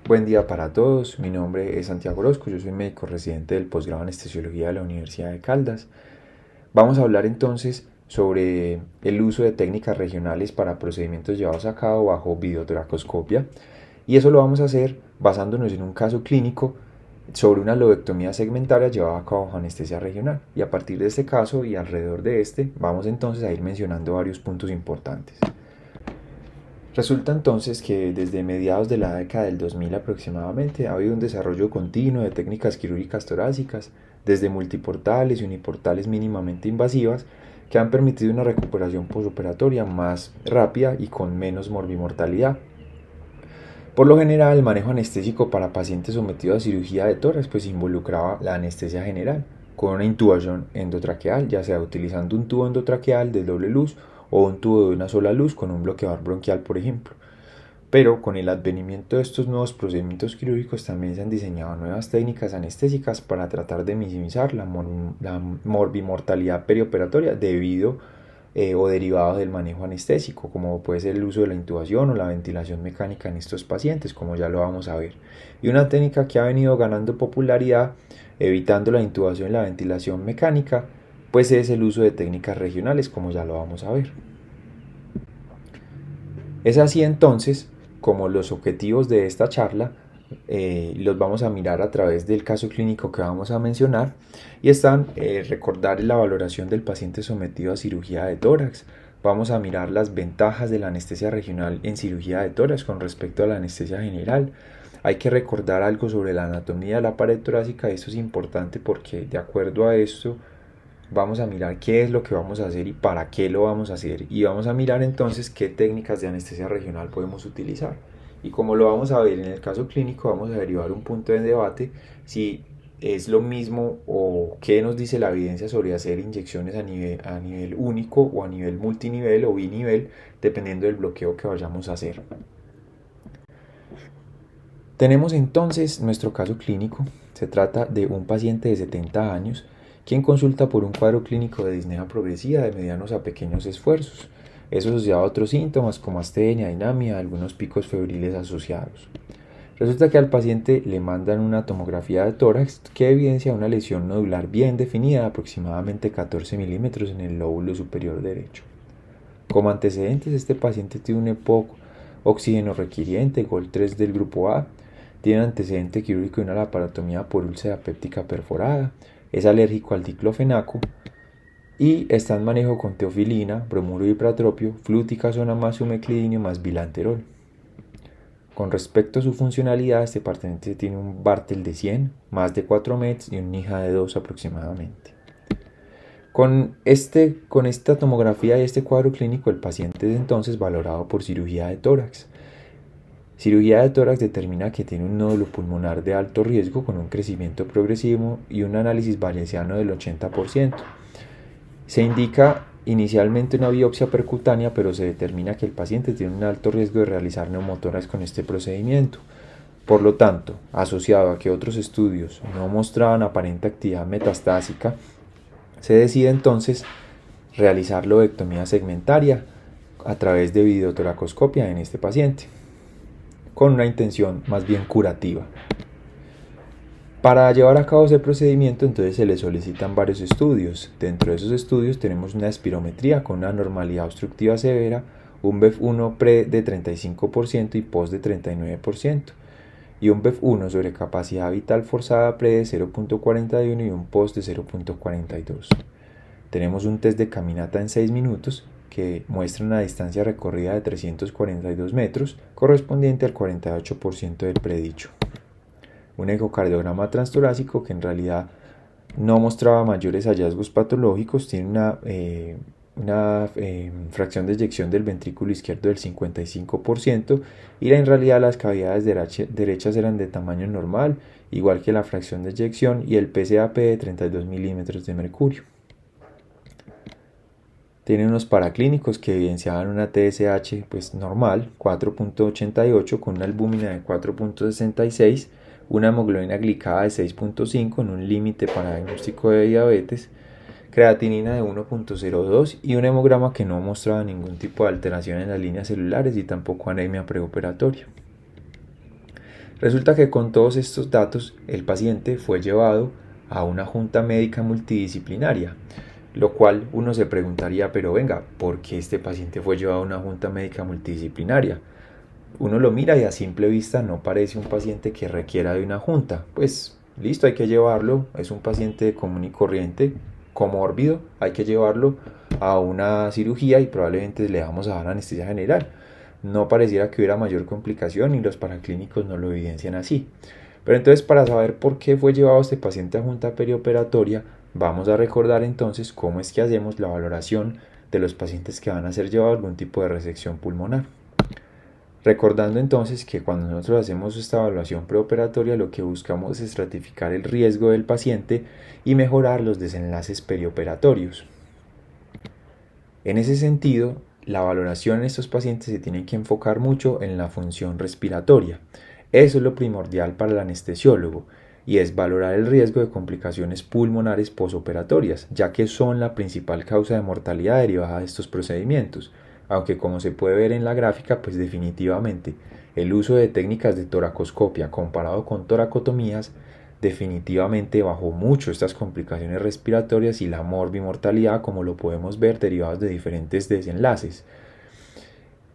Buen día para todos, mi nombre es Santiago Orozco, yo soy médico residente del posgrado en Anestesiología de la Universidad de Caldas. Vamos a hablar entonces sobre el uso de técnicas regionales para procedimientos llevados a cabo bajo videotoracoscopia, y eso lo vamos a hacer basándonos en un caso clínico sobre una lobectomía segmentaria llevada a cabo bajo anestesia regional, y a partir de este caso y alrededor de este vamos entonces a ir mencionando varios puntos importantes. Resulta entonces que desde mediados de la década del 2000 aproximadamente ha habido un desarrollo continuo de técnicas quirúrgicas torácicas, desde multiportales y uniportales mínimamente invasivas, que han permitido una recuperación postoperatoria más rápida y con menos morbimortalidad. Por lo general, el manejo anestésico para pacientes sometidos a cirugía de tórax involucraba la anestesia general, con una intubación endotraqueal, ya sea utilizando un tubo endotraqueal de doble luz o un tubo de una sola luz con un bloqueador bronquial, por ejemplo. Pero con el advenimiento de estos nuevos procedimientos quirúrgicos también se han diseñado nuevas técnicas anestésicas para tratar de minimizar la morbimortalidad perioperatoria debido o derivado del manejo anestésico, como puede ser el uso de la intubación o la ventilación mecánica en estos pacientes, como ya lo vamos a ver. Y una técnica que ha venido ganando popularidad, evitando la intubación y la ventilación mecánica, pues es el uso de técnicas regionales, como ya lo vamos a ver. Es así entonces como los objetivos de esta charla los vamos a mirar a través del caso clínico que vamos a mencionar, y están recordar la valoración del paciente sometido a cirugía de tórax. Vamos a mirar las ventajas de la anestesia regional en cirugía de tórax con respecto a la anestesia general. Hay que recordar algo sobre la anatomía de la pared torácica, y esto es importante porque de acuerdo a esto vamos a mirar qué es lo que vamos a hacer y para qué lo vamos a hacer, y vamos a mirar entonces qué técnicas de anestesia regional podemos utilizar. Y como lo vamos a ver en el caso clínico, vamos a derivar un punto de debate si es lo mismo o qué nos dice la evidencia sobre hacer inyecciones a nivel único o a nivel multinivel o binivel, dependiendo del bloqueo que vayamos a hacer. Tenemos entonces nuestro caso clínico. Se trata de un paciente de 70 años quien consulta por un cuadro clínico de disnea progresiva de medianos a pequeños esfuerzos. Eso asociado a otros síntomas como astenia, dinamia, algunos picos febriles asociados. Resulta que al paciente le mandan una tomografía de tórax que evidencia una lesión nodular bien definida de aproximadamente 14 milímetros en el lóbulo superior derecho. Como antecedentes, este paciente tiene un EPOC oxígeno requiriente, GOL 3 del grupo A, tiene antecedente quirúrgico de una laparotomía por úlcera péptica perforada, es alérgico al diclofenaco y está en manejo con teofilina, bromuro de ipratropio, fluticasona más sumeclidinio más bilanterol. Con respecto a su funcionalidad, este paciente tiene un Bartel de 100, más de 4 mets y un NIHA de 2 aproximadamente. Con esta tomografía y este cuadro clínico, el paciente es entonces valorado por cirugía de tórax. Cirugía de tórax determina que tiene un nódulo pulmonar de alto riesgo con un crecimiento progresivo y un análisis bayesiano del 80%. Se indica inicialmente una biopsia percutánea, pero se determina que el paciente tiene un alto riesgo de realizar neumotórax con este procedimiento. Por lo tanto, asociado a que otros estudios no mostraban aparente actividad metastásica, se decide entonces realizar lobectomía segmentaria a través de videotoracoscopia en este paciente, con una intención más bien curativa. Para llevar a cabo ese procedimiento, entonces se le solicitan varios estudios. Dentro de esos estudios tenemos una espirometría con una normalidad obstructiva severa, un BEF1 pre de 35% y post de 39%, y un BEF1 sobre capacidad vital forzada pre de 0.41 y un post de 0.42. Tenemos un test de caminata en 6 minutos que muestra una distancia recorrida de 342 metros, correspondiente al 48% del predicho. Un ecocardiograma transtorácico que en realidad no mostraba mayores hallazgos patológicos, tiene una fracción de eyección del ventrículo izquierdo del 55%, y en realidad las cavidades derechas eran de tamaño normal, igual que la fracción de eyección y el PCAP de 32 milímetros de mercurio. Tiene unos paraclínicos que evidenciaban una TSH normal, 4.88, con una albúmina de 4.66, una hemoglobina glicada de 6.5 en un límite para diagnóstico de diabetes, creatinina de 1.02 y un hemograma que no mostraba ningún tipo de alteración en las líneas celulares y tampoco anemia preoperatoria. Resulta que con todos estos datos el paciente fue llevado a una junta médica multidisciplinaria, lo cual uno se preguntaría, pero venga, ¿por qué este paciente fue llevado a una junta médica multidisciplinaria? Uno lo mira y a simple vista no parece un paciente que requiera de una junta. Pues listo, hay que llevarlo, es un paciente común y corriente, comórbido, hay que llevarlo a una cirugía y probablemente le vamos a dar anestesia general. No pareciera que hubiera mayor complicación y los paraclínicos no lo evidencian así. Pero entonces, para saber por qué fue llevado este paciente a junta perioperatoria, vamos a recordar entonces cómo es que hacemos la valoración de los pacientes que van a ser llevados a algún tipo de resección pulmonar. Recordando entonces que cuando nosotros hacemos esta evaluación preoperatoria, lo que buscamos es estratificar el riesgo del paciente y mejorar los desenlaces perioperatorios. En ese sentido, la valoración en estos pacientes se tiene que enfocar mucho en la función respiratoria. Eso es lo primordial para el anestesiólogo, y es valorar el riesgo de complicaciones pulmonares posoperatorias, ya que son la principal causa de mortalidad derivada de estos procedimientos. Aunque, como se puede ver en la gráfica, pues definitivamente el uso de técnicas de toracoscopia comparado con toracotomías definitivamente bajó mucho estas complicaciones respiratorias y la morbimortalidad, como lo podemos ver, derivados de diferentes desenlaces.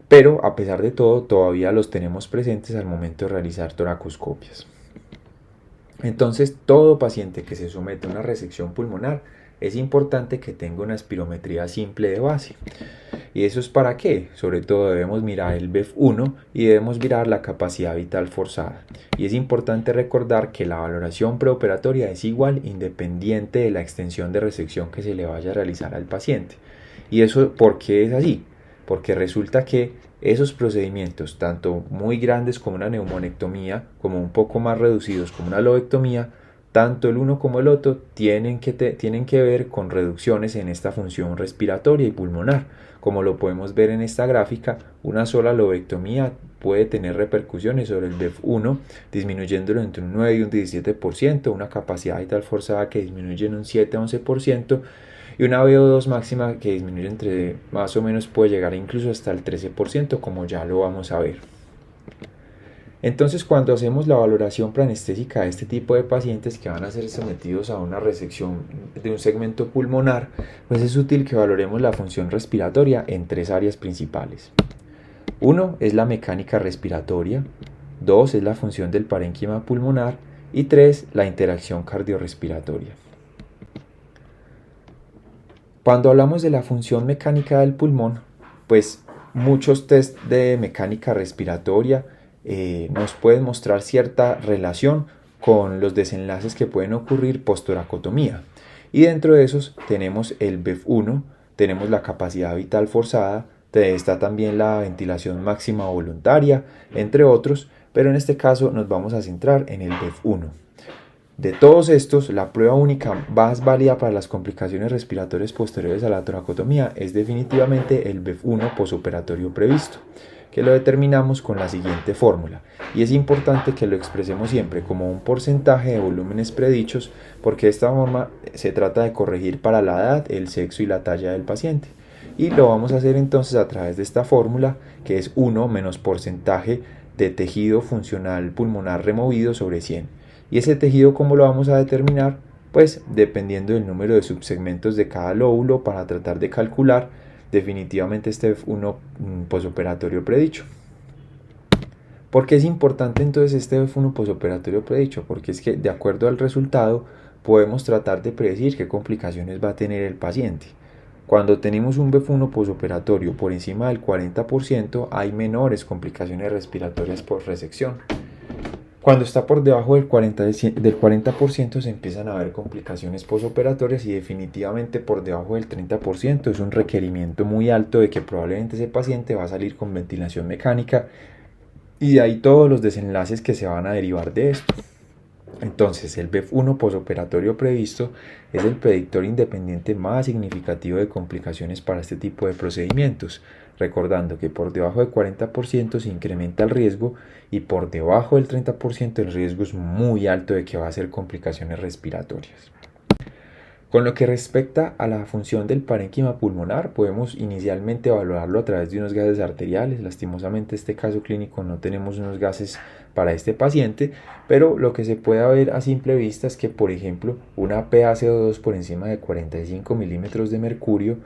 Pero a pesar de todo, todavía los tenemos presentes al momento de realizar toracoscopias. Entonces, todo paciente que se somete a una resección pulmonar es importante que tenga una espirometría simple de base. ¿Y eso es para qué? Sobre todo debemos mirar el BEF1 y debemos mirar la capacidad vital forzada. Y es importante recordar que la valoración preoperatoria es igual independiente de la extensión de resección que se le vaya a realizar al paciente. ¿Y eso por qué es así? Porque resulta que esos procedimientos, tanto muy grandes como una neumonectomía, como un poco más reducidos como una lobectomía, tanto el uno como el otro tienen que ver con reducciones en esta función respiratoria y pulmonar. Como lo podemos ver en esta gráfica, una sola lobectomía puede tener repercusiones sobre el BEF1, disminuyéndolo entre un 9 y un 17%, una capacidad vital forzada que disminuye en un 7 a 11%, y una VO2 máxima que disminuye entre más o menos puede llegar incluso hasta el 13%, como ya lo vamos a ver. Entonces, cuando hacemos la valoración preanestésica de este tipo de pacientes que van a ser sometidos a una resección de un segmento pulmonar, pues es útil que valoremos la función respiratoria en tres áreas principales. Uno es la mecánica respiratoria, dos es la función del parénquima pulmonar y tres la interacción cardiorrespiratoria. Cuando hablamos de la función mecánica del pulmón, pues muchos test de mecánica respiratoria nos pueden mostrar cierta relación con los desenlaces que pueden ocurrir post-toracotomía. Y dentro de esos tenemos el BEF1, tenemos la capacidad vital forzada, está también la ventilación máxima voluntaria, entre otros, pero en este caso nos vamos a centrar en el BEF1. De todos estos, la prueba única más válida para las complicaciones respiratorias posteriores a la toracotomía es definitivamente el BEF1 posoperatorio previsto, que lo determinamos con la siguiente fórmula, y es importante que lo expresemos siempre como un porcentaje de volúmenes predichos, porque de esta forma se trata de corregir para la edad, el sexo y la talla del paciente. Y lo vamos a hacer entonces a través de esta fórmula, que es 1 menos porcentaje de tejido funcional pulmonar removido sobre 100. Y ese tejido, ¿cómo lo vamos a determinar? Pues dependiendo del número de subsegmentos de cada lóbulo, para tratar de calcular definitivamente este BEF1 posoperatorio predicho. ¿Por qué es importante entonces este BEF1 posoperatorio predicho? Porque es que de acuerdo al resultado podemos tratar de predecir qué complicaciones va a tener el paciente. Cuando tenemos un BEF1 posoperatorio por encima del 40%, hay menores complicaciones respiratorias por resección. Cuando está por debajo del 40% se empiezan a ver complicaciones posoperatorias, y definitivamente por debajo del 30% es un requerimiento muy alto de que probablemente ese paciente va a salir con ventilación mecánica, y de ahí todos los desenlaces que se van a derivar de esto. Entonces, el BEF1 posoperatorio previsto es el predictor independiente más significativo de complicaciones para este tipo de procedimientos, recordando que por debajo del 40% se incrementa el riesgo y por debajo del 30% el riesgo es muy alto de que va a ser complicaciones respiratorias. Con lo que respecta a la función del parénquima pulmonar, podemos inicialmente evaluarlo a través de unos gases arteriales. Lastimosamente, en este caso clínico no tenemos unos gases para este paciente, pero lo que se puede ver a simple vista es que, por ejemplo, una PaCO2 por encima de 45 milímetros de mercurio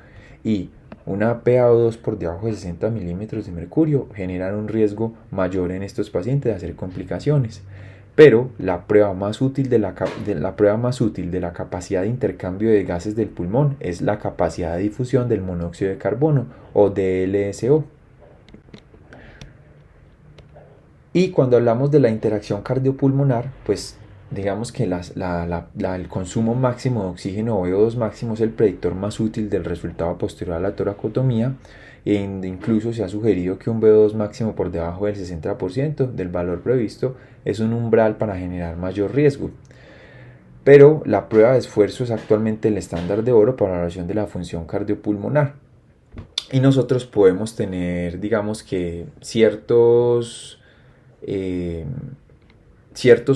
y una PaO2 por debajo de 60 milímetros de mercurio generan un riesgo mayor en estos pacientes de hacer complicaciones. Pero la prueba más útil de la capacidad de intercambio de gases del pulmón es la capacidad de difusión del monóxido de carbono o DLSO. Y cuando hablamos de la interacción cardiopulmonar, pues digamos que el consumo máximo de oxígeno o VO2 máximo es el predictor más útil del resultado posterior a la toracotomía. E incluso se ha sugerido que un VO2 máximo por debajo del 60% del valor previsto es un umbral para generar mayor riesgo. Pero la prueba de esfuerzo es actualmente el estándar de oro para la evaluación de la función cardiopulmonar. Y nosotros podemos tener, digamos que ciertos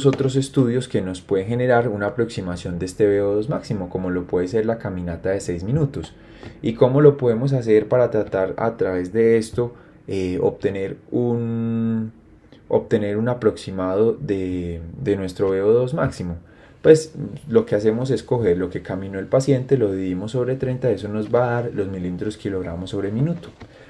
otros estudios que nos pueden generar una aproximación de este VO2 máximo, como lo puede ser la caminata de 6 minutos. ¿Y cómo lo podemos hacer para tratar a través de esto obtener un aproximado de nuestro VO2 máximo? Pues lo que hacemos es coger lo que caminó el paciente, lo dividimos sobre 30, eso nos va a dar los mililitros kilogramos sobre minuto.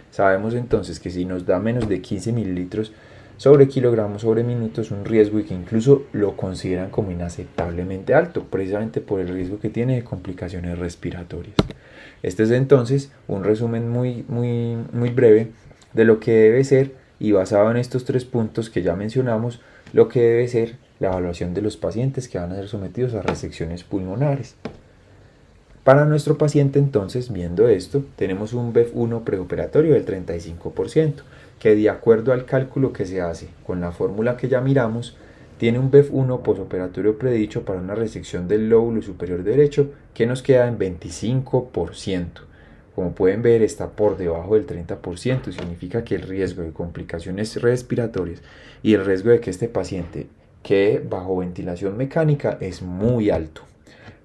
Sabemos entonces que si nos da menos de 15 mililitros sobre kilogramos sobre minuto es un riesgo y que incluso lo consideran como inaceptablemente alto, precisamente por el riesgo que tiene de complicaciones respiratorias. Este es entonces un resumen muy breve de lo que debe ser, y basado en estos 3 puntos que ya mencionamos, lo que debe ser la evaluación de los pacientes que van a ser sometidos a resecciones pulmonares. Para nuestro paciente entonces, viendo esto, tenemos un BEF1 preoperatorio del 35%, que de acuerdo al cálculo que se hace con la fórmula que ya miramos, tiene un BEF1 posoperatorio predicho para una resección del lóbulo superior derecho que nos queda en 25%. Como pueden ver, está por debajo del 30%, significa que el riesgo de complicaciones respiratorias y el riesgo de que este paciente quede bajo ventilación mecánica es muy alto.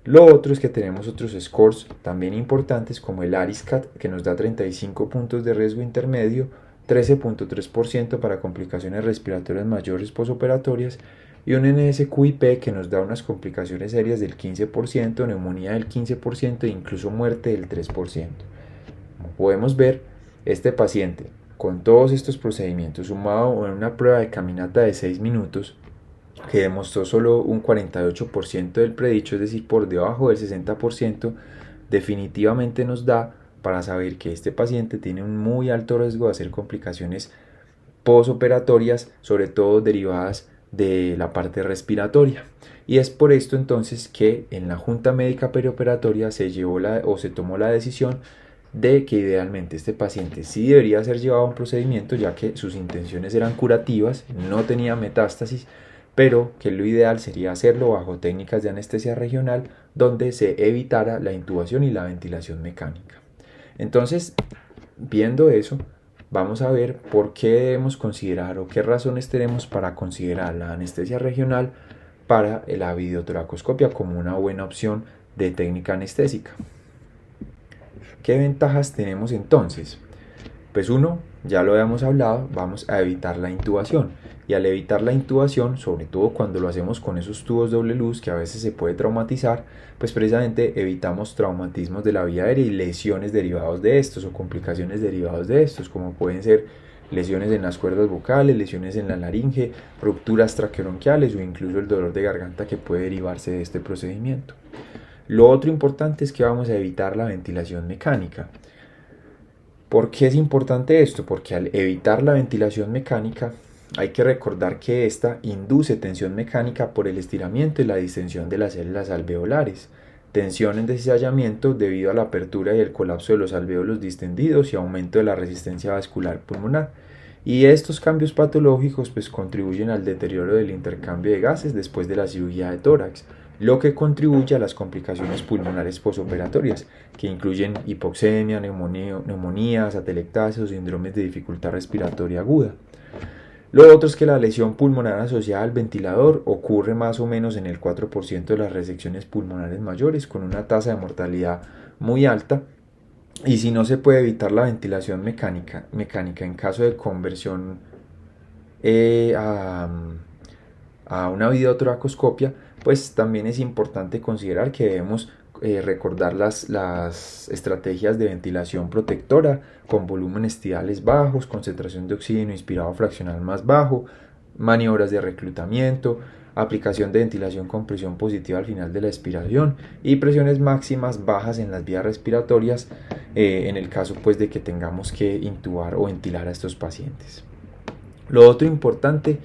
Lo otro es que tenemos otros scores también importantes como el ARISCAT, que nos da 35 puntos de riesgo intermedio, 13.3% para complicaciones respiratorias mayores posoperatorias y un NSQIP que nos da unas complicaciones serias del 15%, neumonía del 15% e incluso muerte del 3%. Como podemos ver, este paciente con todos estos procedimientos sumado en una prueba de caminata de 6 minutos que demostró solo un 48% del predicho, es decir, por debajo del 60%, definitivamente nos da para saber que este paciente tiene un muy alto riesgo de hacer complicaciones posoperatorias, sobre todo derivadas de la parte respiratoria. Y es por esto entonces que en la Junta Médica Perioperatoria se tomó la decisión de que idealmente este paciente sí debería ser llevado a un procedimiento, ya que sus intenciones eran curativas, no tenía metástasis, pero que lo ideal sería hacerlo bajo técnicas de anestesia regional donde se evitara la intubación y la ventilación mecánica. Entonces, viendo eso, vamos a ver por qué debemos considerar o qué razones tenemos para considerar la anestesia regional para la videotoracoscopia como una buena opción de técnica anestésica. ¿Qué ventajas tenemos entonces? Pues uno, ya lo habíamos hablado, vamos a evitar la intubación. Y al evitar la intubación, sobre todo cuando lo hacemos con esos tubos doble luz que a veces se puede traumatizar, pues precisamente evitamos traumatismos de la vía aérea y lesiones derivados de estos o complicaciones derivadas de estos, como pueden ser lesiones en las cuerdas vocales, lesiones en la laringe, rupturas traqueobronquiales o incluso el dolor de garganta que puede derivarse de este procedimiento. Lo otro importante es que vamos a evitar la ventilación mecánica. ¿Por qué es importante esto? Porque al evitar la ventilación mecánica hay que recordar que esta induce tensión mecánica por el estiramiento y la distensión de las células alveolares, tensión en descizallamiento debido a la apertura y el colapso de los alvéolos distendidos y aumento de la resistencia vascular pulmonar. Y estos cambios patológicos pues contribuyen al deterioro del intercambio de gases después de la cirugía de tórax, lo que contribuye a las complicaciones pulmonares posoperatorias, que incluyen hipoxemia, neumonías, atelectasias o síndromes de dificultad respiratoria aguda. Lo otro es que la lesión pulmonar asociada al ventilador ocurre más o menos en el 4% de las resecciones pulmonares mayores, con una tasa de mortalidad muy alta. Y si no se puede evitar la ventilación mecánica en caso de conversión eh, a, a una videotoracoscopia, pues también es importante considerar que debemos recordar las estrategias de ventilación protectora con volúmenes tidales bajos, concentración de oxígeno inspirado fraccional más bajo, maniobras de reclutamiento, aplicación de ventilación con presión positiva al final de la expiración y presiones máximas bajas en las vías respiratorias en el caso pues de que tengamos que intubar o ventilar a estos pacientes. Lo otro importante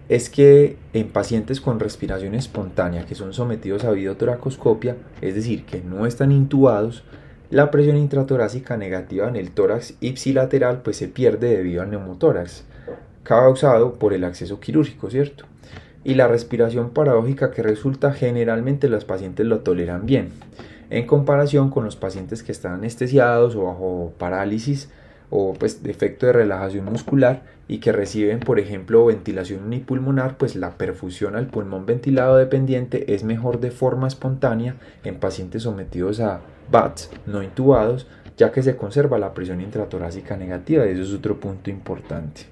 es que en pacientes con respiración espontánea que son sometidos a videotoracoscopia, es decir, que no están intubados, la presión intratorácica negativa en el tórax ipsilateral pues se pierde debido al neumotórax, causado por el acceso quirúrgico, ¿cierto? Y la respiración paradójica que resulta, generalmente los pacientes lo toleran bien, en comparación con los pacientes que están anestesiados o bajo parálisis o pues defecto de relajación muscular y que reciben por ejemplo ventilación unipulmonar, pues la perfusión al pulmón ventilado dependiente es mejor de forma espontánea en pacientes sometidos a VATS no intubados, ya que se conserva la presión intratorácica negativa, y eso es otro punto importante.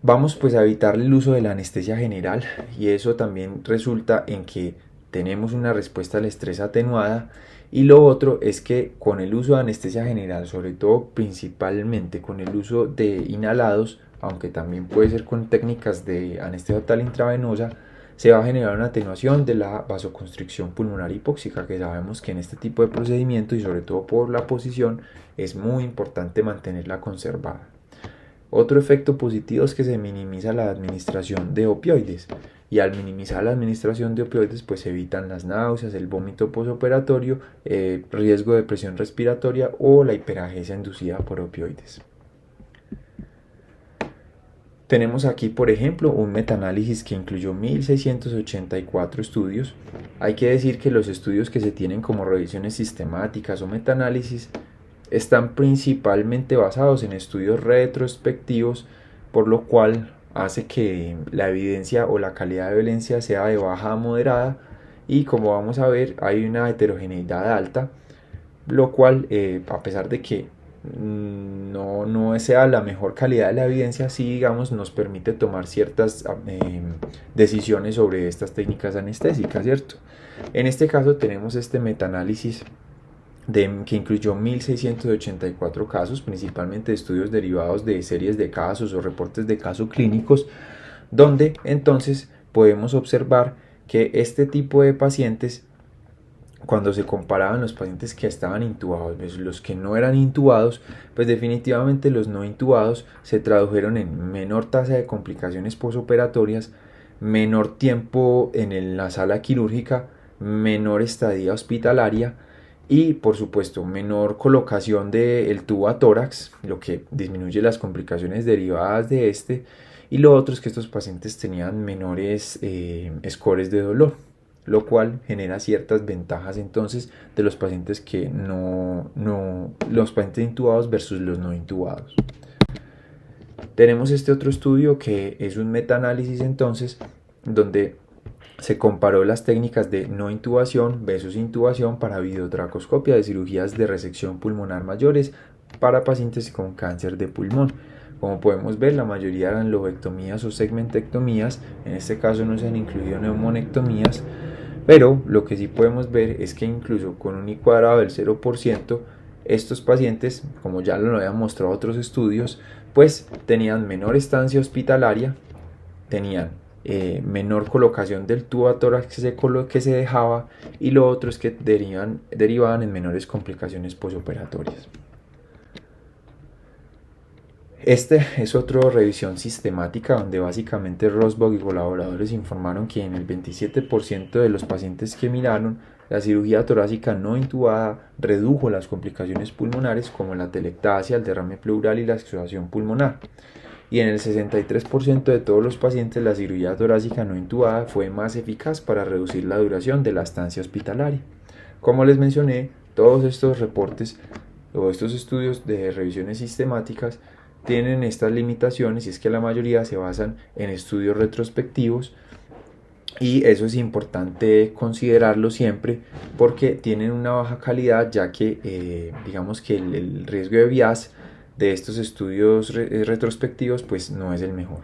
Vamos pues a evitar el uso de la anestesia general, y eso también resulta en que tenemos una respuesta al estrés atenuada. Y lo otro es que con el uso de anestesia general, sobre todo principalmente con el uso de inhalados, aunque también puede ser con técnicas de anestesia total intravenosa, se va a generar una atenuación de la vasoconstricción pulmonar hipóxica, que sabemos que en este tipo de procedimiento y sobre todo por la posición es muy importante mantenerla conservada. Otro efecto positivo es que se minimiza la administración de opioides, y al minimizar la administración de opioides pues se evitan las náuseas, el vómito posoperatorio, riesgo de presión respiratoria o la hiperagesia inducida por opioides. Tenemos aquí por ejemplo un metaanálisis que incluyó 1684 estudios. Hay que decir que los estudios que se tienen como revisiones sistemáticas o metaanálisis están principalmente basados en estudios retrospectivos, por lo cual hace que la evidencia o la calidad de evidencia sea de baja a moderada, y como vamos a ver hay una heterogeneidad alta, lo cual a pesar de que no sea la mejor calidad de la evidencia, sí digamos nos permite tomar ciertas decisiones sobre estas técnicas anestésicas, ¿cierto? En este caso tenemos este metaanálisis que incluyó 1684 casos, principalmente estudios derivados de series de casos o reportes de casos clínicos, donde entonces podemos observar que este tipo de pacientes, cuando se comparaban los pacientes que estaban intubados versus los que no eran intubados, pues definitivamente los no intubados se tradujeron en menor tasa de complicaciones posoperatorias, menor tiempo en la sala quirúrgica, menor estadía hospitalaria y por supuesto menor colocación del tubo a tórax, lo que disminuye las complicaciones derivadas de este. Y lo otro es que estos pacientes tenían menores scores de dolor, lo cual genera ciertas ventajas entonces de los pacientes que los pacientes intubados versus los no intubados. Tenemos este otro estudio que es un metaanálisis entonces, donde se comparó las técnicas de no intubación versus intubación para videotracoscopia de cirugías de resección pulmonar mayores para pacientes con cáncer de pulmón. Como podemos ver, la mayoría eran lobectomías o segmentectomías, en este caso no se han incluido neumonectomías, pero lo que sí podemos ver es que incluso con un I cuadrado del 0%, estos pacientes, como ya lo habían mostrado otros estudios, pues tenían menor estancia hospitalaria, tenían menor colocación del tubo a tórax que se dejaba, y lo otro es que derivaban en menores complicaciones posoperatorias. Este es otra revisión sistemática donde básicamente Rosbaugh y colaboradores informaron que en el 27% de los pacientes que miraron, la cirugía torácica no intubada redujo las complicaciones pulmonares como la telectasia, el derrame pleural y la exudación pulmonar. Y en el 63% de todos los pacientes la cirugía torácica no intubada fue más eficaz para reducir la duración de la estancia hospitalaria. Como les mencioné, todos estos reportes o estos estudios de revisiones sistemáticas tienen estas limitaciones y es que la mayoría se basan en estudios retrospectivos y eso es importante considerarlo siempre porque tienen una baja calidad ya que digamos que el riesgo de bias de estos estudios retrospectivos pues no es el mejor.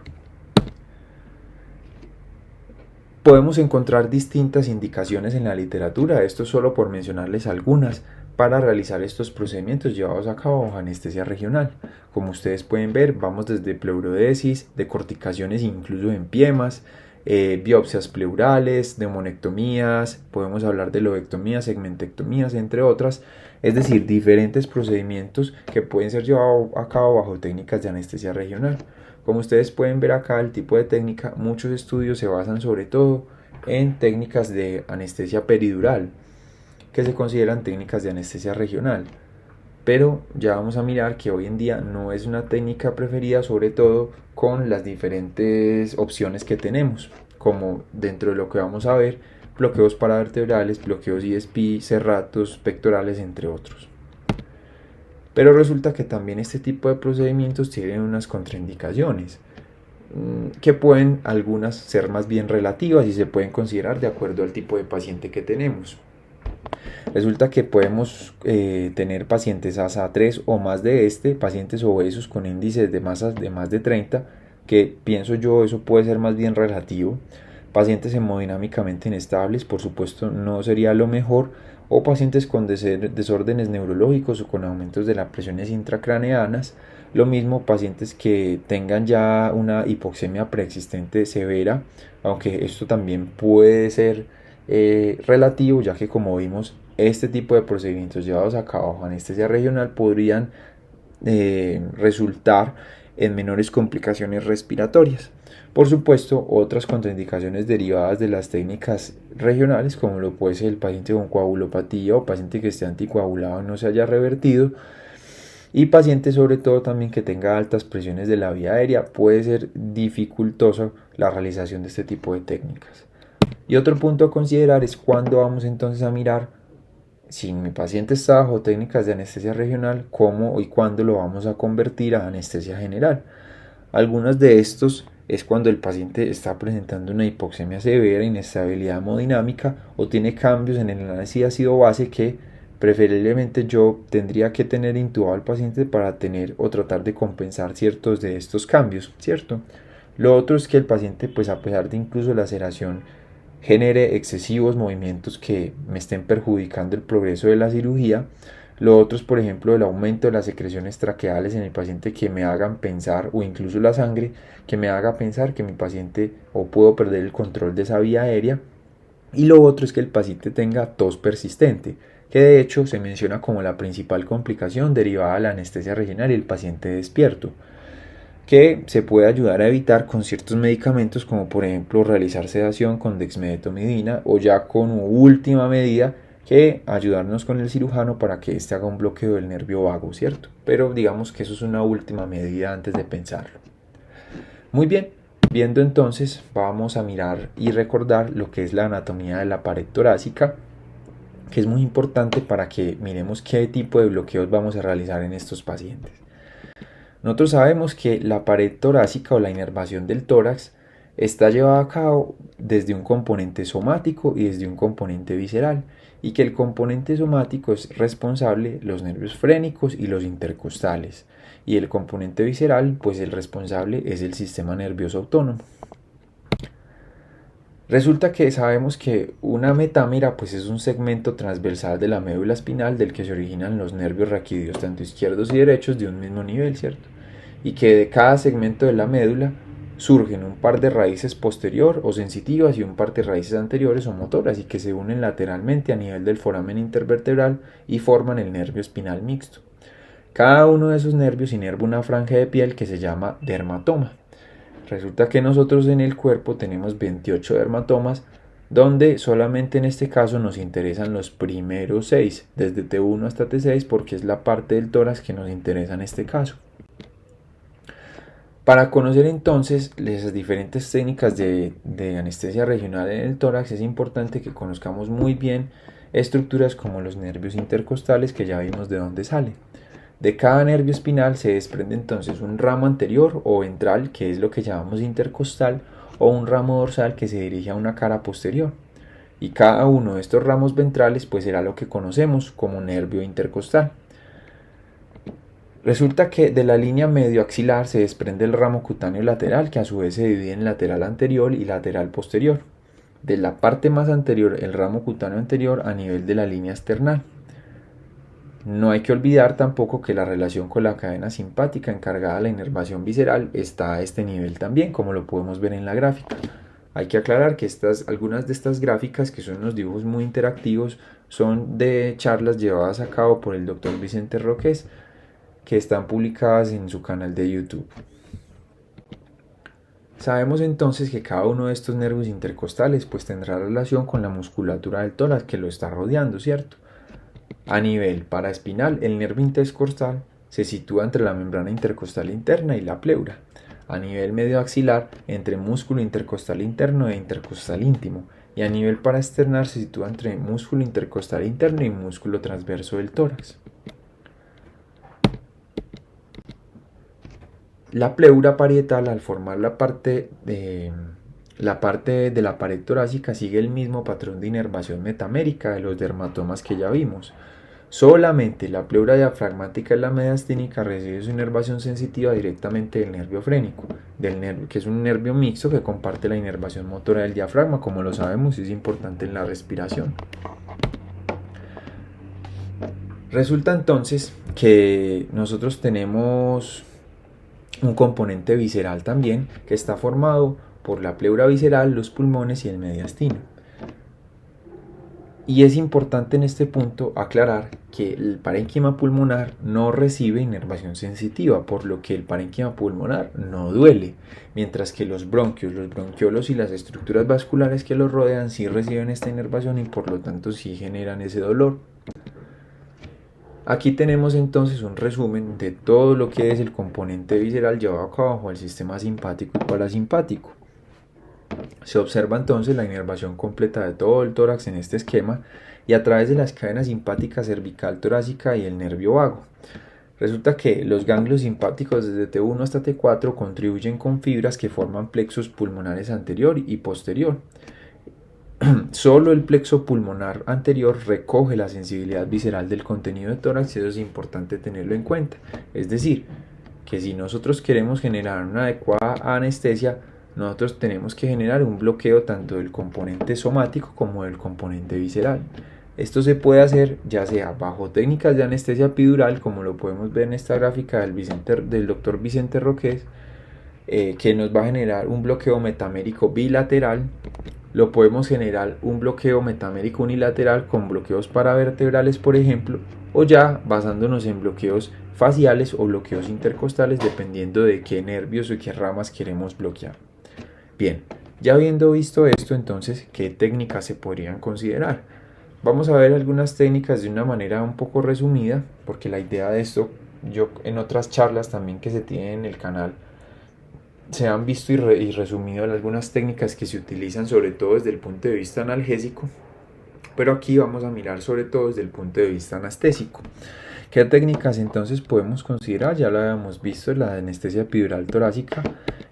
Podemos encontrar distintas indicaciones en la literatura, esto solo por mencionarles algunas, para realizar estos procedimientos llevados a cabo bajo anestesia regional. Como ustedes pueden ver, vamos desde pleurodesis, decorticaciones incluso en piemas, biopsias pleurales, neumonectomías, podemos hablar de lobectomías, segmentectomías, entre otras, es decir, diferentes procedimientos que pueden ser llevados a cabo bajo técnicas de anestesia regional. Como ustedes pueden ver acá, el tipo de técnica, muchos estudios se basan sobre todo en técnicas de anestesia peridural, que se consideran técnicas de anestesia regional. Pero ya vamos a mirar que hoy en día no es una técnica preferida, sobre todo con las diferentes opciones que tenemos, como dentro de lo que vamos a ver, bloqueos paravertebrales, bloqueos ISP, serratos, pectorales, entre otros. Pero resulta que también este tipo de procedimientos tienen unas contraindicaciones que pueden algunas ser más bien relativas y se pueden considerar de acuerdo al tipo de paciente que tenemos. Resulta que podemos tener pacientes ASA3 o más de pacientes obesos con índices de masas de más de 30, que pienso yo eso puede ser más bien relativo. Pacientes hemodinámicamente inestables, por supuesto no sería lo mejor, o pacientes con desórdenes neurológicos o con aumentos de las presiones intracraneanas. Lo mismo pacientes que tengan ya una hipoxemia preexistente severa, aunque esto también puede ser relativo, ya que como vimos, este tipo de procedimientos llevados a cabo bajo anestesia regional podrían resultar en menores complicaciones respiratorias. Por supuesto, otras contraindicaciones derivadas de las técnicas regionales, como lo puede ser el paciente con coagulopatía o paciente que esté anticoagulado y no se haya revertido, y pacientes sobre todo también que tenga altas presiones de la vía aérea, puede ser dificultoso la realización de este tipo de técnicas. Y otro punto a considerar es cuándo vamos entonces a mirar si mi paciente está bajo técnicas de anestesia regional, cómo y cuándo lo vamos a convertir a anestesia general. Algunos de estos es cuando el paciente está presentando una hipoxemia severa, inestabilidad hemodinámica o tiene cambios en el análisis de ácido base que preferiblemente yo tendría que tener intubado al paciente para tener o tratar de compensar ciertos de estos cambios, ¿cierto? Lo otro es que el paciente, pues a pesar de incluso la sederación, genere excesivos movimientos que me estén perjudicando el progreso de la cirugía. Lo otro es, por ejemplo, el aumento de las secreciones traqueales en el paciente que me hagan pensar, o incluso la sangre, que me haga pensar que mi paciente o puedo perder el control de esa vía aérea. Y lo otro es que el paciente tenga tos persistente, que de hecho se menciona como la principal complicación derivada de la anestesia regional y el paciente despierto, que se puede ayudar a evitar con ciertos medicamentos, como por ejemplo realizar sedación con dexmedetomidina, o ya como última medida que ayudarnos con el cirujano para que éste haga un bloqueo del nervio vago, ¿cierto? Pero digamos que eso es una última medida antes de pensarlo. Muy bien, viendo entonces, vamos a mirar y recordar lo que es la anatomía de la pared torácica, que es muy importante para que miremos qué tipo de bloqueos vamos a realizar en estos pacientes. Nosotros sabemos que la pared torácica o la inervación del tórax está llevada a cabo desde un componente somático y desde un componente visceral, y que el componente somático es responsable los nervios frénicos y los intercostales, y el componente visceral, pues el responsable es el sistema nervioso autónomo. Resulta que sabemos que una metámera pues es un segmento transversal de la médula espinal del que se originan los nervios raquídeos tanto izquierdos y derechos de un mismo nivel, ¿cierto? Y que de cada segmento de la médula surgen un par de raíces posterior o sensitivas y un par de raíces anteriores o motoras y que se unen lateralmente a nivel del foramen intervertebral y forman el nervio espinal mixto. Cada uno de esos nervios inerva una franja de piel que se llama dermatoma. Resulta que nosotros en el cuerpo tenemos 28 dermatomas, donde solamente en este caso nos interesan los primeros 6, desde T1 hasta T6, porque es la parte del tórax que nos interesa en este caso. Para conocer entonces las diferentes técnicas de anestesia regional en el tórax, es importante que conozcamos muy bien estructuras como los nervios intercostales, que ya vimos de dónde salen. De cada nervio espinal se desprende entonces un ramo anterior o ventral, que es lo que llamamos intercostal, o un ramo dorsal que se dirige a una cara posterior. Y cada uno de estos ramos ventrales pues será lo que conocemos como nervio intercostal. Resulta que de la línea medioaxilar se desprende el ramo cutáneo lateral, que a su vez se divide en lateral anterior y lateral posterior. De la parte más anterior, el ramo cutáneo anterior a nivel de la línea esternal. No hay que olvidar tampoco que la relación con la cadena simpática encargada de la inervación visceral está a este nivel también, como lo podemos ver en la gráfica. Hay que aclarar que algunas de estas gráficas, que son unos dibujos muy interactivos, son de charlas llevadas a cabo por el doctor Vicente Roques, que están publicadas en su canal de YouTube. Sabemos entonces que cada uno de estos nervios intercostales pues tendrá relación con la musculatura del tórax que lo está rodeando, ¿cierto? A nivel paraespinal, el nervio intercostal se sitúa entre la membrana intercostal interna y la pleura. A nivel medioaxilar, entre músculo intercostal interno e intercostal íntimo. Y a nivel paraesternal se sitúa entre músculo intercostal interno y músculo transverso del tórax. La pleura parietal, al formar la parte de la pared torácica, sigue el mismo patrón de inervación metamérica de los dermatomas que ya vimos. Solamente la pleura diafragmática y la mediastínica recibe su inervación sensitiva directamente del nervio frénico, que es un nervio mixto que comparte la inervación motora del diafragma, como lo sabemos, es importante en la respiración. Resulta entonces que nosotros tenemos un componente visceral también, que está formado por la pleura visceral, los pulmones y el mediastino. Y es importante en este punto aclarar que el parénquima pulmonar no recibe inervación sensitiva, por lo que el parénquima pulmonar no duele, mientras que los bronquios, los bronquiolos y las estructuras vasculares que los rodean sí reciben esta inervación y por lo tanto sí generan ese dolor. Aquí tenemos entonces un resumen de todo lo que es el componente visceral llevado a cabo bajo el sistema simpático y parasimpático. Se observa entonces la inervación completa de todo el tórax en este esquema y a través de las cadenas simpáticas cervical torácica y el nervio vago. Resulta que los ganglios simpáticos desde T1 hasta T4 contribuyen con fibras que forman plexos pulmonares anterior y posterior. Solo el plexo pulmonar anterior recoge la sensibilidad visceral del contenido de tórax y eso es importante tenerlo en cuenta. Es decir, que si nosotros queremos generar una adecuada anestesia, nosotros tenemos que generar un bloqueo tanto del componente somático como del componente visceral. Esto se puede hacer ya sea bajo técnicas de anestesia epidural, como lo podemos ver en esta gráfica del doctor Vicente Roques, que nos va a generar un bloqueo metamérico bilateral. Lo podemos generar un bloqueo metamérico unilateral con bloqueos paravertebrales, por ejemplo, o ya basándonos en bloqueos faciales o bloqueos intercostales, dependiendo de qué nervios o qué ramas queremos bloquear. Bien, ya habiendo visto esto, entonces, ¿qué técnicas se podrían considerar? Vamos a ver algunas técnicas de una manera un poco resumida, porque la idea de esto, yo en otras charlas también que se tienen en el canal, se han visto y resumido algunas técnicas que se utilizan sobre todo desde el punto de vista analgésico, pero aquí vamos a mirar sobre todo desde el punto de vista anestésico. ¿Qué técnicas entonces podemos considerar? Ya lo habíamos visto, la anestesia epidural torácica,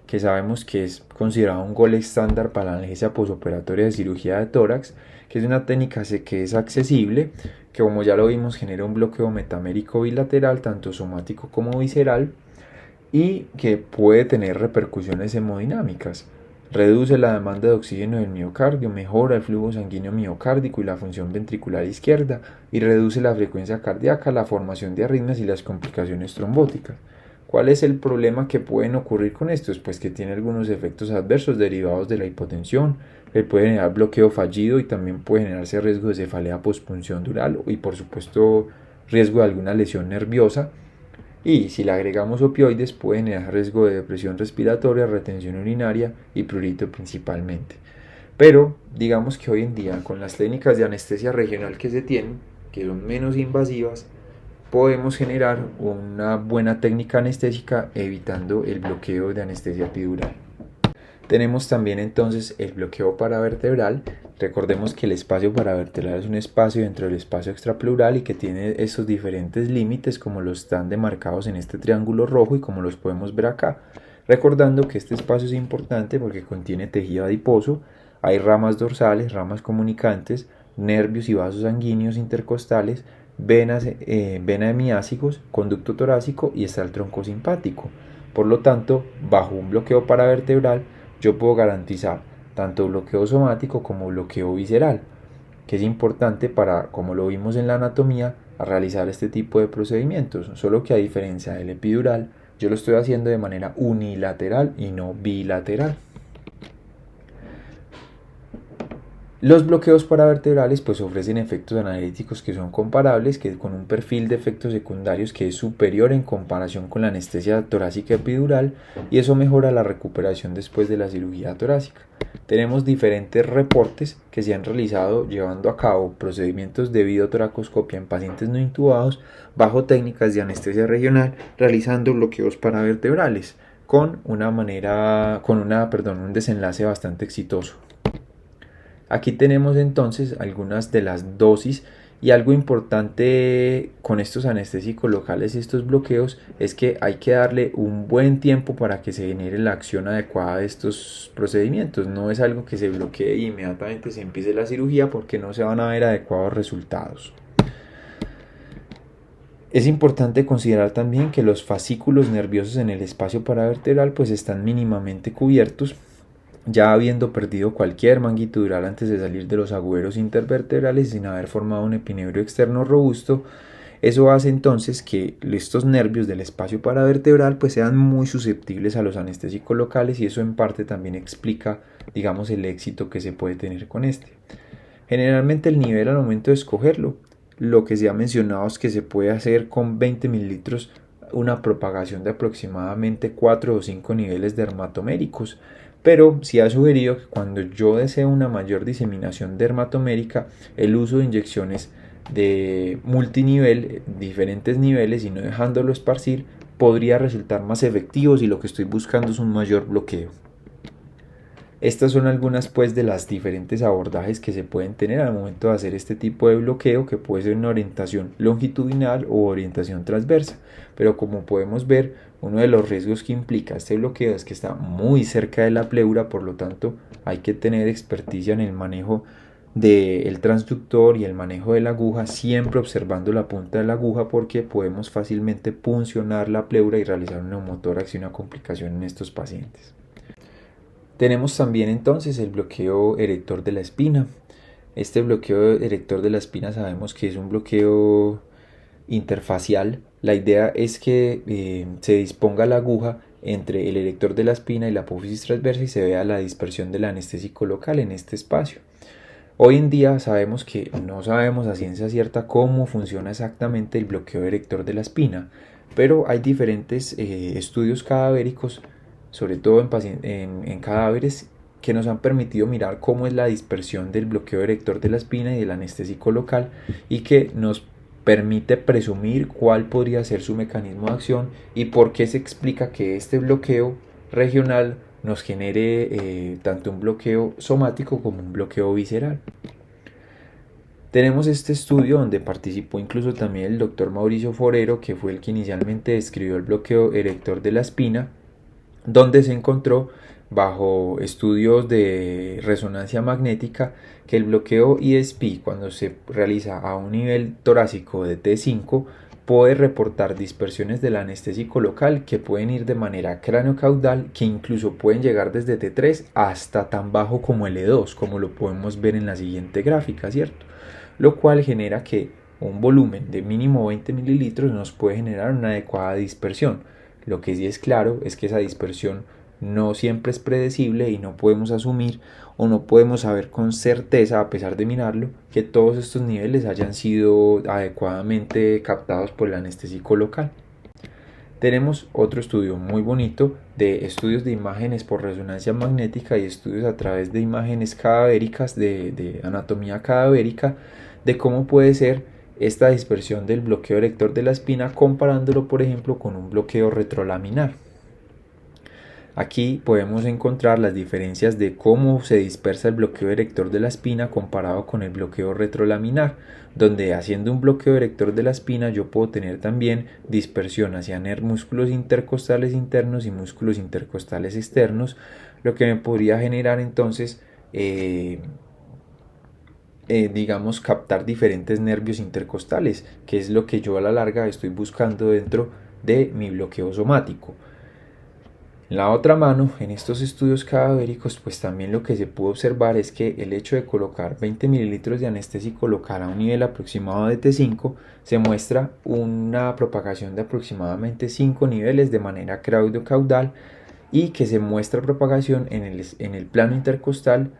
que sabemos que es considerada un gold estándar para la analgesia posoperatoria de cirugía de tórax, que es una técnica que es accesible, que como ya lo vimos genera un bloqueo metamérico bilateral, tanto somático como visceral, y que puede tener repercusiones hemodinámicas. Reduce la demanda de oxígeno del miocardio, mejora el flujo sanguíneo miocárdico y la función ventricular izquierda y reduce la frecuencia cardíaca, la formación de arritmias y las complicaciones trombóticas. ¿Cuál es el problema que pueden ocurrir con esto? Pues que tiene algunos efectos adversos derivados de la hipotensión, que puede generar bloqueo fallido y también puede generarse riesgo de cefalea postpunción dural y por supuesto riesgo de alguna lesión nerviosa. Y si le agregamos opioides puede generar riesgo de depresión respiratoria, retención urinaria y prurito principalmente. Pero digamos que hoy en día con las técnicas de anestesia regional que se tienen, que son menos invasivas, podemos generar una buena técnica anestésica evitando el bloqueo de anestesia epidural. Tenemos también entonces el bloqueo paravertebral. Recordemos que el espacio paravertebral es un espacio dentro del espacio extrapleural y que tiene esos diferentes límites como los están demarcados en este triángulo rojo y como los podemos ver acá. Recordando que este espacio es importante porque contiene tejido adiposo, hay ramas dorsales, ramas comunicantes, nervios y vasos sanguíneos intercostales, venas, vena hemiásicos, conducto torácico y está el tronco simpático. Por lo tanto, bajo un bloqueo paravertebral, yo puedo garantizar tanto bloqueo somático como bloqueo visceral, que es importante para, como lo vimos en la anatomía, a realizar este tipo de procedimientos, solo que a diferencia del epidural, yo lo estoy haciendo de manera unilateral y no bilateral. Los bloqueos paravertebrales pues ofrecen efectos analgésicos que son comparables, que con un perfil de efectos secundarios que es superior en comparación con la anestesia torácica epidural, y eso mejora la recuperación después de la cirugía torácica. Tenemos diferentes reportes que se han realizado llevando a cabo procedimientos de videotoracoscopia en pacientes no intubados bajo técnicas de anestesia regional realizando bloqueos paravertebrales con un desenlace bastante exitoso. Aquí tenemos entonces algunas de las dosis, y algo importante con estos anestésicos locales y estos bloqueos es que hay que darle un buen tiempo para que se genere la acción adecuada de estos procedimientos. No es algo que se bloquee y inmediatamente se empiece la cirugía porque no se van a ver adecuados resultados. Es importante considerar también que los fascículos nerviosos en el espacio paravertebral pues están mínimamente cubiertos, ya habiendo perdido cualquier manguito epidural antes de salir de los agujeros intervertebrales sin haber formado un epineurio externo robusto. Eso hace entonces que estos nervios del espacio paravertebral pues sean muy susceptibles a los anestésicos locales, y eso en parte también explica, digamos, el éxito que se puede tener con este. Generalmente el nivel al momento de escogerlo, lo que se ha mencionado es que se puede hacer con 20 mililitros una propagación de aproximadamente 4 o 5 niveles dermatoméricos, pero sí ha sugerido que cuando yo deseo una mayor diseminación dermatomérica, el uso de inyecciones de multinivel, diferentes niveles y no dejándolo esparcir, podría resultar más efectivo si lo que estoy buscando es un mayor bloqueo. Estas son algunas pues de las diferentes abordajes que se pueden tener al momento de hacer este tipo de bloqueo, que puede ser una orientación longitudinal o orientación transversa, pero como podemos ver, uno de los riesgos que implica este bloqueo es que está muy cerca de la pleura, por lo tanto hay que tener experticia en el manejo del transductor y el manejo de la aguja, siempre observando la punta de la aguja, porque podemos fácilmente puncionar la pleura y realizar un neumotórax y una complicación en estos pacientes. Tenemos también entonces el bloqueo erector de la espina. Este bloqueo erector de la espina sabemos que es un bloqueo interfacial. La idea es que se disponga la aguja entre el erector de la espina y la apófisis transversa y se vea la dispersión del anestésico local en este espacio. Hoy en día sabemos que no sabemos a ciencia cierta cómo funciona exactamente el bloqueo erector de la espina, pero hay diferentes estudios cadavéricos, sobre todo en cadáveres, que nos han permitido mirar cómo es la dispersión del bloqueo erector de la espina y del anestésico local, y que nos permite presumir cuál podría ser su mecanismo de acción y por qué se explica que este bloqueo regional nos genere tanto un bloqueo somático como un bloqueo visceral. Tenemos este estudio donde participó incluso también el doctor Mauricio Forero, que fue el que inicialmente describió el bloqueo erector de la espina, donde se encontró bajo estudios de resonancia magnética que el bloqueo ESP, cuando se realiza a un nivel torácico de T5, puede reportar dispersiones del anestésico local que pueden ir de manera craneocaudal, que incluso pueden llegar desde T3 hasta tan bajo como el E2, como lo podemos ver en la siguiente gráfica, ¿cierto? Lo cual genera que un volumen de mínimo 20 mililitros nos puede generar una adecuada dispersión. Lo que sí es claro es que esa dispersión no siempre es predecible y no podemos asumir o no podemos saber con certeza, a pesar de mirarlo, que todos estos niveles hayan sido adecuadamente captados por el anestésico local. Tenemos otro estudio muy bonito de estudios de imágenes por resonancia magnética y estudios a través de imágenes cadavéricas, de anatomía cadavérica, de cómo puede ser esta dispersión del bloqueo erector de la espina, comparándolo por ejemplo con un bloqueo retrolaminar. Aquí podemos encontrar las diferencias de cómo se dispersa el bloqueo erector de la espina comparado con el bloqueo retrolaminar, donde haciendo un bloqueo erector de la espina yo puedo tener también dispersión hacia músculos intercostales internos y músculos intercostales externos, lo que me podría generar entonces digamos, captar diferentes nervios intercostales, que es lo que yo a la larga estoy buscando dentro de mi bloqueo somático. En la otra mano, en estos estudios cadavéricos, pues también lo que se pudo observar es que el hecho de colocar 20 mililitros de anestésico local a un nivel aproximado de T5 se muestra una propagación de aproximadamente 5 niveles de manera creudocaudal y que se muestra propagación en el plano intercostal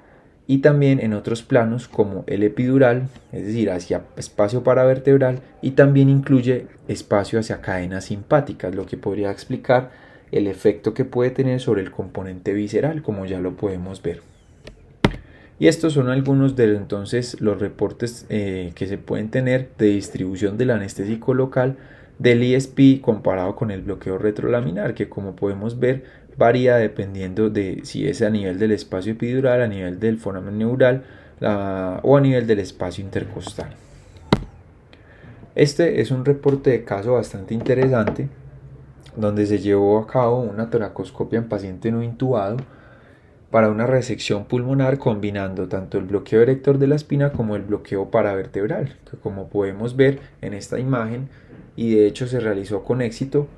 y también en otros planos como el epidural, es decir, hacia espacio paravertebral, y también incluye espacio hacia cadenas simpáticas, lo que podría explicar el efecto que puede tener sobre el componente visceral, como ya lo podemos ver. Y estos son algunos de entonces los reportes que se pueden tener de distribución del anestésico local del ISP comparado con el bloqueo retrolaminar, que como podemos ver varía dependiendo de si es a nivel del espacio epidural, a nivel del foramen neural o a nivel del espacio intercostal. Este es un reporte de caso bastante interesante donde se llevó a cabo una toracoscopia en paciente no intubado para una resección pulmonar combinando tanto el bloqueo erector de la espina como el bloqueo paravertebral, que como podemos ver en esta imagen, y de hecho se realizó con éxito,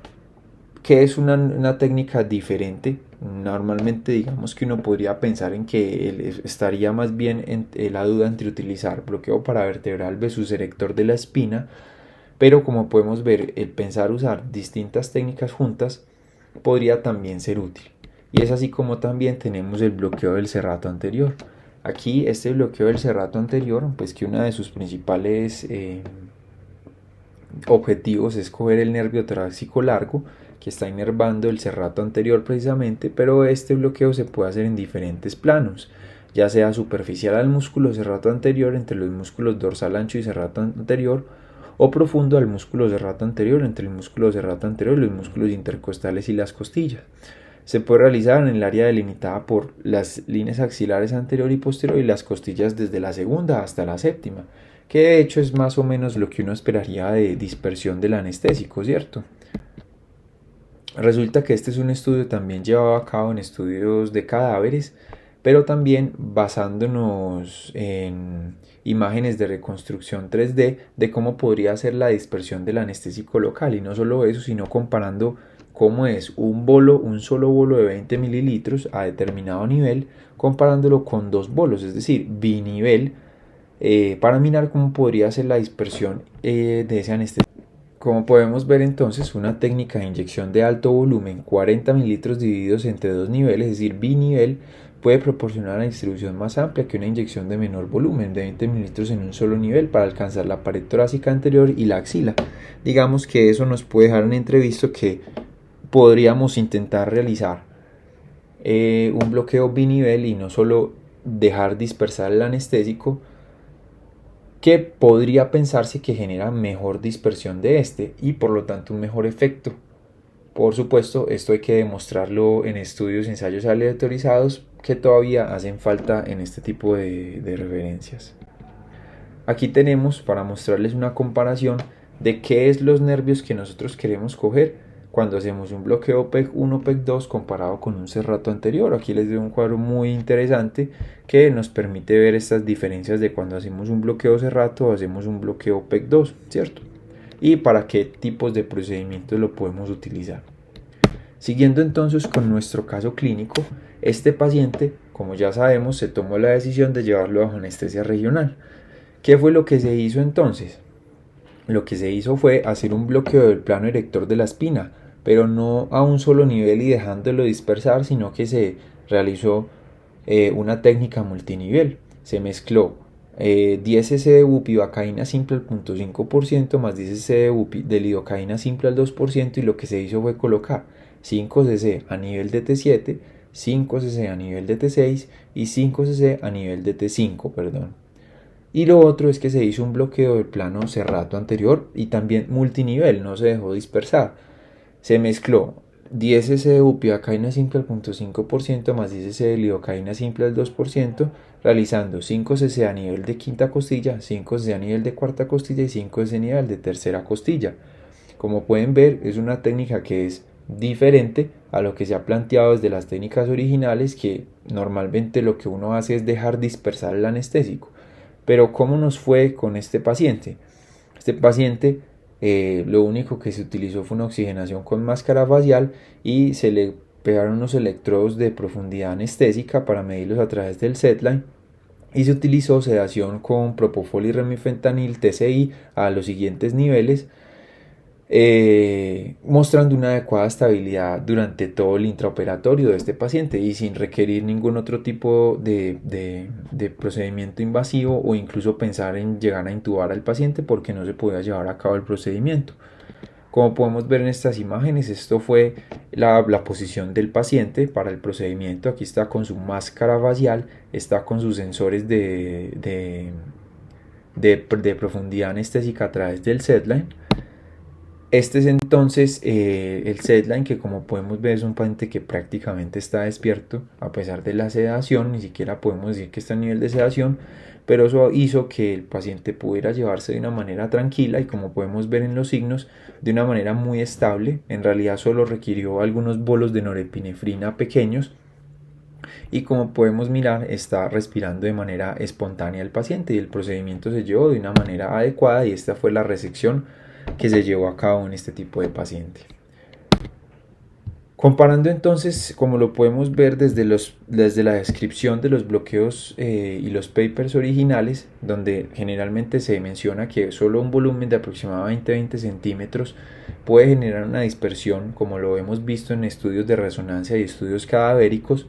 que es una técnica diferente. Normalmente digamos que uno podría pensar en que estaría más bien en la duda entre utilizar bloqueo paravertebral versus erector de la espina, pero como podemos ver, el pensar usar distintas técnicas juntas podría también ser útil. Y es así como también tenemos el bloqueo del serrato anterior. Aquí este bloqueo del serrato anterior, pues que uno de sus principales objetivos es coger el nervio torácico largo que está inervando el serrato anterior precisamente, pero este bloqueo se puede hacer en diferentes planos, ya sea superficial al músculo serrato anterior entre los músculos dorsal ancho y serrato anterior, o profundo al músculo serrato anterior entre el músculo serrato anterior y los músculos intercostales y las costillas. Se puede realizar en el área delimitada por las líneas axilares anterior y posterior y las costillas desde la segunda hasta la séptima, que de hecho es más o menos lo que uno esperaría de dispersión del anestésico, ¿cierto? Resulta que este es un estudio también llevado a cabo en estudios de cadáveres, pero también basándonos en imágenes de reconstrucción 3D de cómo podría ser la dispersión del anestésico local, y no solo eso, sino comparando cómo es un solo bolo de 20 mililitros a determinado nivel, comparándolo con dos bolos, es decir, binivel, para mirar cómo podría ser la dispersión de ese anestésico. Como podemos ver entonces, una técnica de inyección de alto volumen, 40 mililitros divididos entre dos niveles, es decir, binivel, puede proporcionar una distribución más amplia que una inyección de menor volumen, de 20 mililitros en un solo nivel, para alcanzar la pared torácica anterior y la axila. Digamos que eso nos puede dejar en entrevisto que podríamos intentar realizar un bloqueo binivel y no solo dejar dispersar el anestésico, que podría pensarse que genera mejor dispersión de este y por lo tanto un mejor efecto. Por supuesto, esto hay que demostrarlo en estudios y ensayos aleatorizados que todavía hacen falta en este tipo de referencias. Aquí tenemos para mostrarles una comparación de qué es los nervios que nosotros queremos coger cuando hacemos un bloqueo PEG1, PEG2 comparado con un serrato anterior. Aquí les doy un cuadro muy interesante que nos permite ver estas diferencias de cuando hacemos un bloqueo serrato o hacemos un bloqueo PEG2, ¿cierto? Y para qué tipos de procedimientos lo podemos utilizar. Siguiendo entonces con nuestro caso clínico, este paciente, como ya sabemos, se tomó la decisión de llevarlo bajo anestesia regional. ¿Qué fue lo que se hizo entonces? Lo que se hizo fue hacer un bloqueo del plano erector de la espina, pero no a un solo nivel y dejándolo dispersar, sino que se realizó una técnica multinivel. Se mezcló 10 cc de bupivacaína simple al 0.5% más 10 cc de lidocaína simple al 2%, y lo que se hizo fue colocar 5 cc a nivel de T7, 5 cc a nivel de T6 y 5 cc a nivel de T5, perdón. Y lo otro es que se hizo un bloqueo del plano serrato anterior y también multinivel, no se dejó dispersar. Se mezcló 10 cc de bupivacaína simple al 0.5% más 10 cc de lidocaína simple al 2%, realizando 5 cc a nivel de quinta costilla, 5 cc a nivel de cuarta costilla y 5 cc a nivel de tercera costilla. Como pueden ver, es una técnica que es diferente a lo que se ha planteado desde las técnicas originales, que normalmente lo que uno hace es dejar dispersar el anestésico. Pero ¿cómo nos fue con este paciente? Este paciente lo único que se utilizó fue una oxigenación con máscara facial y se le pegaron unos electrodos de profundidad anestésica para medirlos a través del setline, y se utilizó sedación con propofol y remifentanil TCI a los siguientes niveles, mostrando una adecuada estabilidad durante todo el intraoperatorio de este paciente y sin requerir ningún otro tipo de procedimiento invasivo o incluso pensar en llegar a intubar al paciente porque no se podía llevar a cabo el procedimiento. Como podemos ver en estas imágenes, esto fue la posición del paciente para el procedimiento. Aquí está con su máscara facial, está con sus sensores de profundidad anestésica a través del setline. Este es entonces el setline, que como podemos ver es un paciente que prácticamente está despierto a pesar de la sedación, ni siquiera podemos decir que está a nivel de sedación, pero eso hizo que el paciente pudiera llevarse de una manera tranquila y, como podemos ver en los signos, de una manera muy estable. En realidad solo requirió algunos bolos de norepinefrina pequeños y, como podemos mirar, está respirando de manera espontánea el paciente y el procedimiento se llevó de una manera adecuada, y esta fue la resección que se llevó a cabo en este tipo de paciente. Comparando entonces, como lo podemos ver desde la descripción de los bloqueos y los papers originales, donde generalmente se menciona que solo un volumen de aproximadamente 20 centímetros puede generar una dispersión, como lo hemos visto en estudios de resonancia y estudios cadavéricos.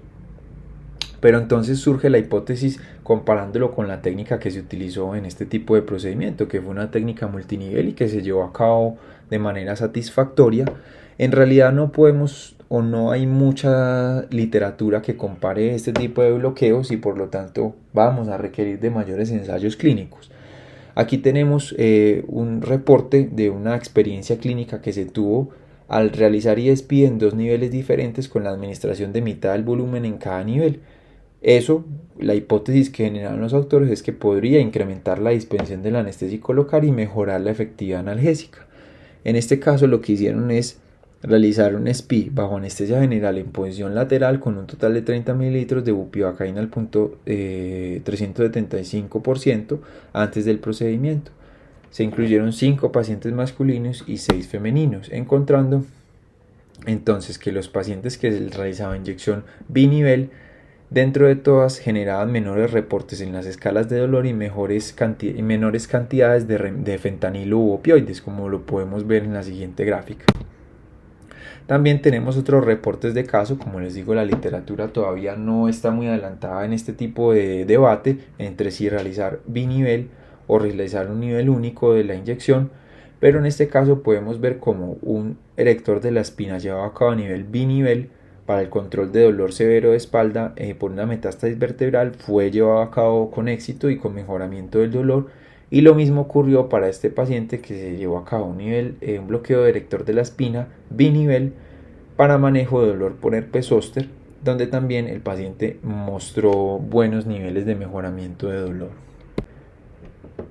Pero entonces surge la hipótesis comparándolo con la técnica que se utilizó en este tipo de procedimiento, que fue una técnica multinivel y que se llevó a cabo de manera satisfactoria. En realidad no podemos o no hay mucha literatura que compare este tipo de bloqueos y por lo tanto vamos a requerir de mayores ensayos clínicos. Aquí tenemos un reporte de una experiencia clínica que se tuvo al realizar ESP en dos niveles diferentes con la administración de mitad del volumen en cada nivel. Eso, la hipótesis que generaron los autores es que podría incrementar la dispensión del anestésico local y mejorar la efectividad analgésica. En este caso lo que hicieron es realizar un SPI bajo anestesia general en posición lateral con un total de 30 ml de bupivacaína al punto 375% antes del procedimiento. Se incluyeron 5 pacientes masculinos y 6 femeninos, encontrando entonces que los pacientes que se les realizaba inyección binivel dentro de todas generaban menores reportes en las escalas de dolor y menores cantidades de fentanilo u opioides, como lo podemos ver en la siguiente gráfica. También tenemos otros reportes de caso. Como les digo, la literatura todavía no está muy adelantada en este tipo de debate entre si realizar binivel o realizar un nivel único de la inyección, pero en este caso podemos ver cómo un erector de la espina llevado a cabo a nivel binivel para el control de dolor severo de espalda por una metástasis vertebral fue llevado a cabo con éxito y con mejoramiento del dolor, y lo mismo ocurrió para este paciente que se llevó a cabo un bloqueo de erector de la espina binivel para manejo de dolor por herpes zóster, donde también el paciente mostró buenos niveles de mejoramiento de dolor.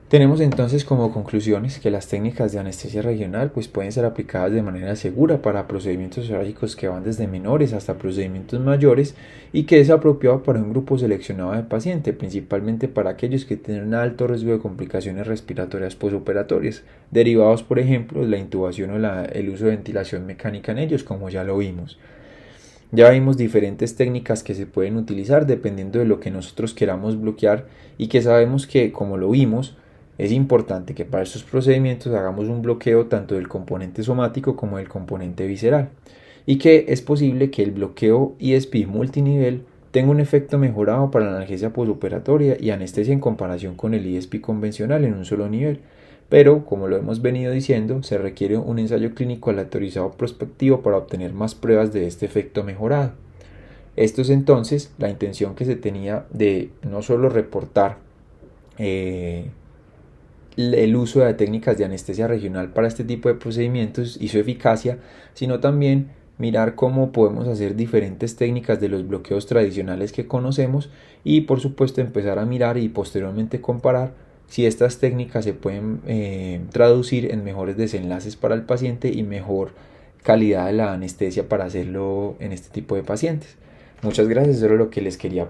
Tenemos entonces como conclusiones que las técnicas de anestesia regional pueden ser aplicadas de manera segura para procedimientos quirúrgicos que van desde menores hasta procedimientos mayores, y que es apropiado para un grupo seleccionado de pacientes, principalmente para aquellos que tienen un alto riesgo de complicaciones respiratorias posoperatorias, derivados por ejemplo de la intubación o el uso de ventilación mecánica en ellos, como ya lo vimos. Ya vimos diferentes técnicas que se pueden utilizar dependiendo de lo que nosotros queramos bloquear, y que sabemos que, como lo vimos, es importante que para estos procedimientos hagamos un bloqueo tanto del componente somático como del componente visceral, y que es posible que el bloqueo ESP multinivel tenga un efecto mejorado para la analgesia postoperatoria y anestesia en comparación con el ESP convencional en un solo nivel. Pero, como lo hemos venido diciendo, se requiere un ensayo clínico aleatorizado prospectivo para obtener más pruebas de este efecto mejorado. Esto es entonces la intención que se tenía de no solo reportar el uso de técnicas de anestesia regional para este tipo de procedimientos y su eficacia, sino también mirar cómo podemos hacer diferentes técnicas de los bloqueos tradicionales que conocemos y por supuesto empezar a mirar y posteriormente comparar si estas técnicas se pueden traducir en mejores desenlaces para el paciente y mejor calidad de la anestesia para hacerlo en este tipo de pacientes. Muchas gracias, eso era lo que les quería